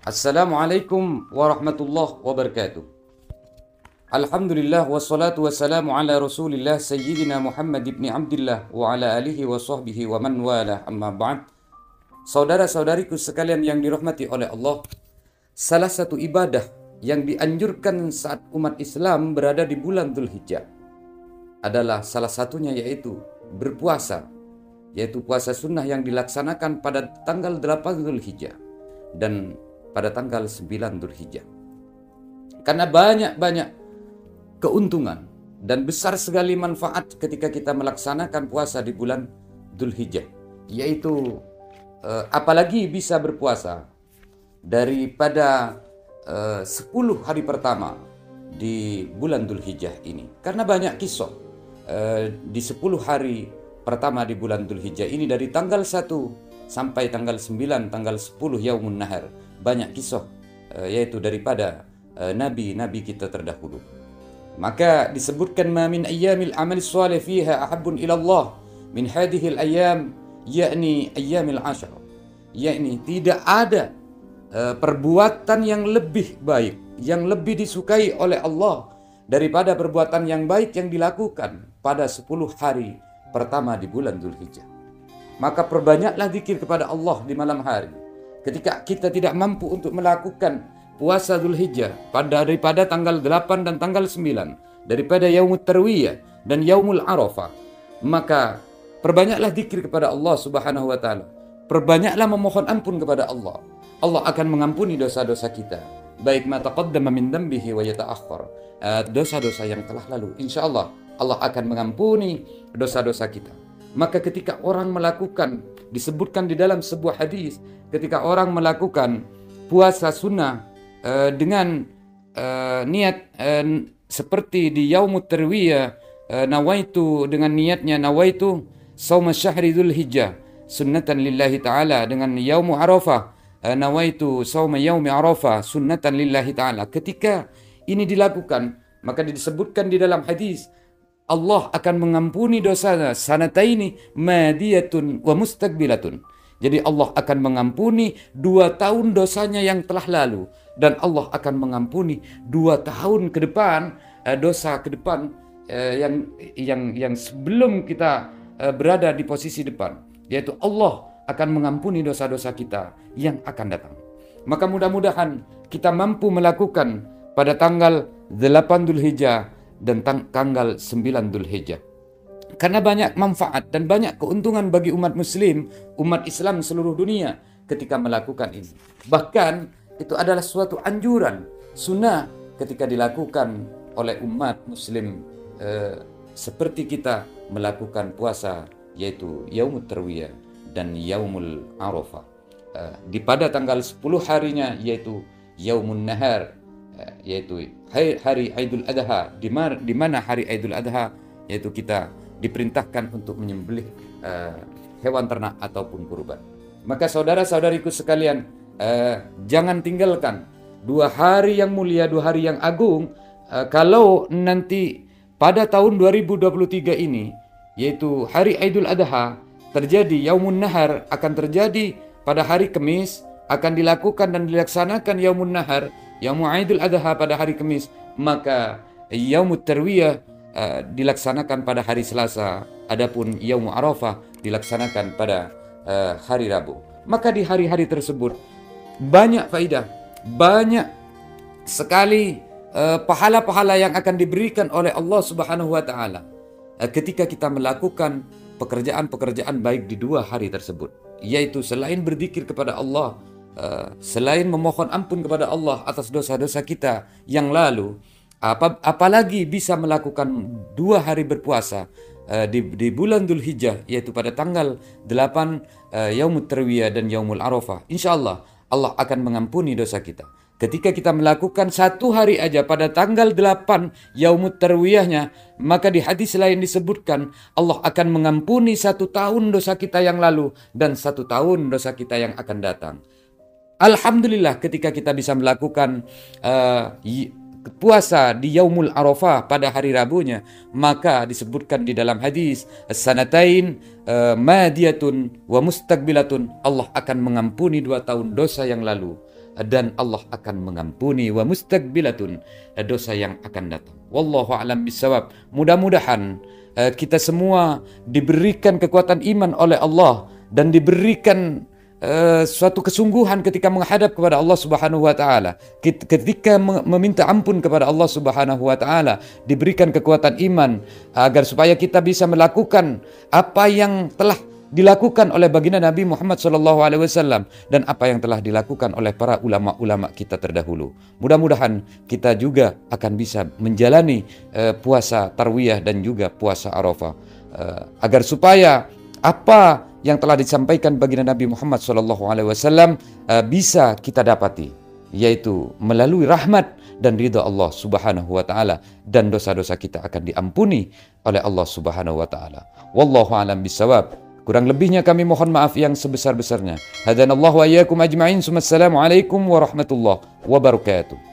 Assalamualaikum warahmatullahi wabarakatuh. Alhamdulillah wassalatu wassalamu ala Rasulillah Sayyidina Muhammad ibn Abdullah wa ala alihi wa sahbihi wa man wala amma ba'd. Saudara-saudariku sekalian yang dirahmati oleh Allah, salah satu ibadah yang dianjurkan saat umat Islam berada di bulan Dzulhijjah adalah salah satunya yaitu berpuasa, yaitu puasa sunnah yang dilaksanakan pada tanggal 8 Dzulhijjah dan pada tanggal 9 Dzulhijjah. Karena banyak keuntungan dan besar sekali manfaat ketika kita melaksanakan puasa di bulan Dzulhijjah, yaitu apalagi bisa berpuasa daripada 10 hari pertama di bulan Dzulhijjah ini. Karena banyak kisah di 10 hari pertama di bulan Dzulhijjah ini, dari tanggal 1 sampai tanggal 9, tanggal 10 Yaumun Nahar, banyak kisah yaitu daripada nabi-nabi kita terdahulu. Maka disebutkan ma min ayyamil amal salih fiha ahabbun ila Allah min hadhil ayyam, yakni ayyamil ashar, yakni tidak ada perbuatan yang lebih baik, yang lebih disukai oleh Allah daripada perbuatan yang baik yang dilakukan pada 10 hari pertama di bulan Dzulhijjah. Maka perbanyaklah zikir kepada Allah di malam hari. Ketika kita tidak mampu untuk melakukan puasa Dzulhijjah daripada tanggal 8 dan tanggal 9, daripada Yaumut Tarwiyah dan Yaumul Arafah, maka perbanyaklah zikir kepada Allah Subhanahu wa taala. Perbanyaklah memohon ampun kepada Allah. Allah akan mengampuni dosa-dosa kita, baik ma taqaddama min dambihi wa yata'akhkhar, dosa-dosa yang telah lalu. Insyaallah Allah akan mengampuni dosa-dosa kita. Maka ketika orang melakukan, disebutkan di dalam sebuah hadis, ketika orang melakukan puasa sunnah dengan niat seperti di Yaumut Tarwiyah, nawaitu, dengan niatnya nawaitu sauma syahri Dzulhijjah sunnatan lillahi ta'ala, dengan Yaumu Arafah nawaitu sauma yaumi Arafah sunnatan lillahi ta'ala. Ketika ini dilakukan, maka disebutkan di dalam hadis Allah akan mengampuni dosanya sanataini madiyatun wa mustaqbilatun. Jadi Allah akan mengampuni 2 tahun dosanya yang telah lalu, dan Allah akan mengampuni 2 tahun ke depan, dosa ke depan yang sebelum kita berada di posisi depan, yaitu Allah akan mengampuni dosa-dosa kita yang akan datang. Maka mudah-mudahan kita mampu melakukan pada tanggal 8 Dzulhijjah dan tanggal 9 Dzulhijjah. Karena banyak manfaat dan banyak keuntungan bagi umat muslim, umat Islam seluruh dunia ketika melakukan ini. Bahkan itu adalah suatu anjuran sunnah ketika dilakukan oleh umat muslim seperti kita melakukan puasa, yaitu Yaumut Tarwiyah dan Yaumul Arafah. Di pada tanggal 10 harinya yaitu Yaumun Nahar, yaitu hari Idul Adha, di mana hari Idul Adha yaitu kita diperintahkan untuk menyembelih hewan ternak ataupun kurban. Maka saudara-saudariku sekalian, jangan tinggalkan 2 hari yang mulia, 2 hari yang agung. Kalau nanti pada tahun 2023 ini, yaitu hari Idul Adha, terjadi Yaumun Nahar, akan terjadi pada hari Kamis, akan dilakukan dan dilaksanakan Yaumun Nahar, Yaumul Idul Adha pada hari Kamis, maka Yaumut Tarwiyah dilaksanakan pada hari Selasa, adapun Yaumul Arafah dilaksanakan pada hari Rabu. Maka di hari-hari tersebut banyak faidah, banyak sekali pahala-pahala yang akan diberikan oleh Allah Subhanahu wa taala ketika kita melakukan pekerjaan-pekerjaan baik di 2 hari tersebut, yaitu selain berzikir kepada Allah, selain memohon ampun kepada Allah atas dosa-dosa kita yang lalu, apalagi bisa melakukan 2 hari berpuasa di bulan Dzulhijjah, yaitu pada tanggal 8 Yaumut Tarwiyah dan Yaumul Arafah. Insyaallah Allah akan mengampuni dosa kita. Ketika kita melakukan 1 hari aja pada tanggal 8 Yaumut Tarwiyahnya, maka di hadis lain disebutkan Allah akan mengampuni 1 tahun dosa kita yang lalu dan 1 tahun dosa kita yang akan datang. Alhamdulillah ketika kita bisa melakukan puasa di Yaumul Arafah pada hari Rabunya, maka disebutkan di dalam hadis sanatain madiyatun wa mustaqbilatun, Allah akan mengampuni 2 tahun dosa yang lalu dan Allah akan mengampuni, wa mustaqbilatun, dosa yang akan datang. Wallahu a'lam bissawab. Mudah-mudahan kita semua diberikan kekuatan iman oleh Allah dan diberikan suatu kesungguhan ketika menghadap kepada Allah Subhanahu wa taala, ketika meminta ampun kepada Allah Subhanahu wa taala, diberikan kekuatan iman agar supaya kita bisa melakukan apa yang telah dilakukan oleh baginda Nabi Muhammad SAW dan apa yang telah dilakukan oleh para ulama-ulama kita terdahulu. Mudah-mudahan kita juga akan bisa menjalani puasa Tarwiyah dan juga puasa Arafah, agar supaya apa yang telah disampaikan baginda Nabi Muhammad SAW bisa kita dapati, yaitu melalui rahmat dan ridha Allah Subhanahu wa taala, dan dosa-dosa kita akan diampuni oleh Allah Subhanahu wa taala. Wallahu a'lam bissawab. Kurang lebihnya kami mohon maaf yang sebesar-besarnya. Hadanallahu wa iyyakum ajma'in. Assalamualaikum warahmatullahi wabarakatuh.